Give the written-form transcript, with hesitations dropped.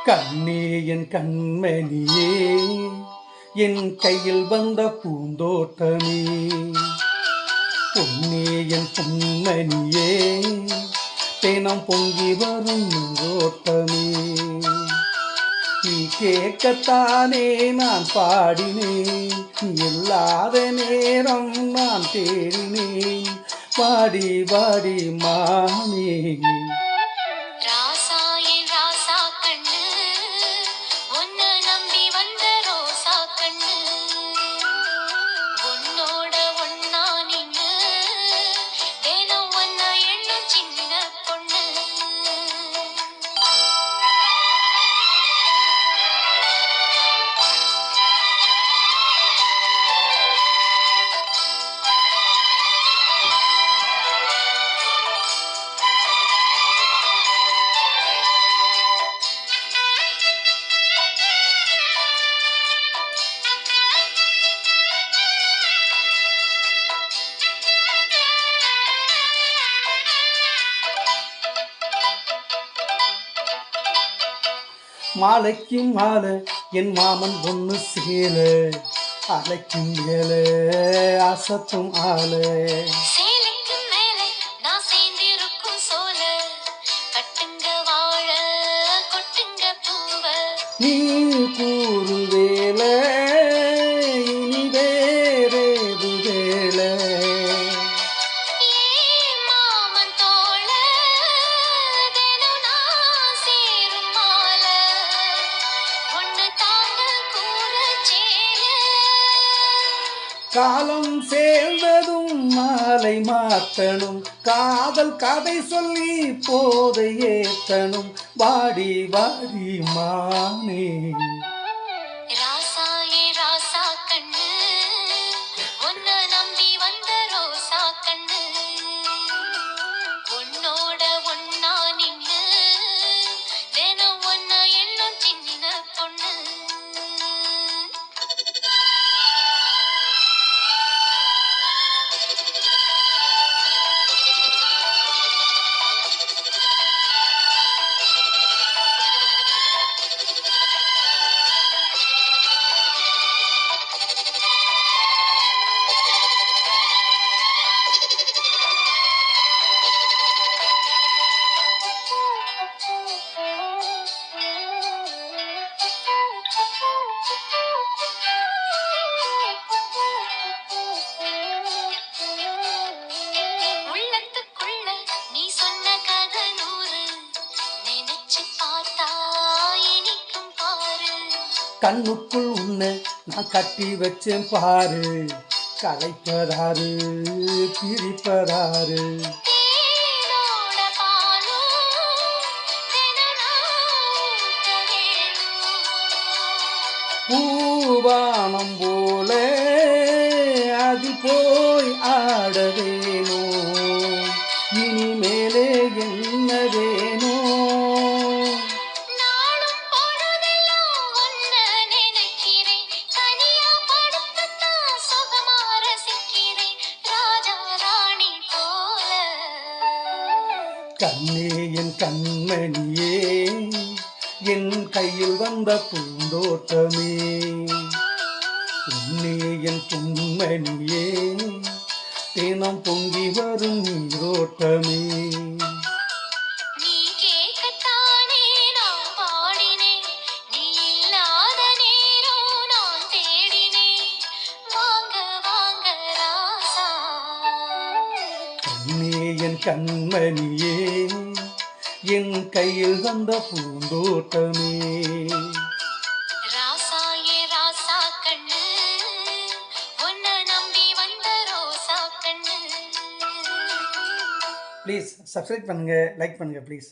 கண்ணே என் கண்மணியே, என் கையில் வந்த பூந்தோட்டமே, பொன்னே என் பொன்மணியே, தினம் பொங்கி வரும் ஓட்டமே. நீ கேட்கத்தானே நான் பாடினேன், நீ இல்லாத நேரம் நான் தேடினேன். பாடி பாடி மானே மாலைக்கும் மாலை என் மாமன் பொண்ணு சேல, அலைக்கும் மேல அசத்தும் ஆல. நீ கூறு வேல இனி வேறேது வேல. காலம் சேர்ந்ததும் மாலை மாற்றணும், காதல் கதை சொல்லி போதை ஏற்றணும். வாடி வாடி மானே கண்ணுக்குள் உன்னை நான் கட்டி வச்சேன் பாரு, கலைப்பதாரு பிரிப்பதாரு. பூவானம் போல அது போய் ஆட வேணும், இனிமேலே என்ன வேணும். கண்ணே என் கண்மணியே, என் கையில் வந்த பூந்தோட்டமே, உன்னே என் பொன்மணியே, தினம் பொங்கி வரும் நீரோட்டமே. கண்ணே என் கண்மணியே, என் கையில் வந்த பூந்தோட்டமே. ப்ளீஸ் சப்ஸ்கிரைப் பண்ணுங்க, லைக் பண்ணுங்க ப்ளீஸ்.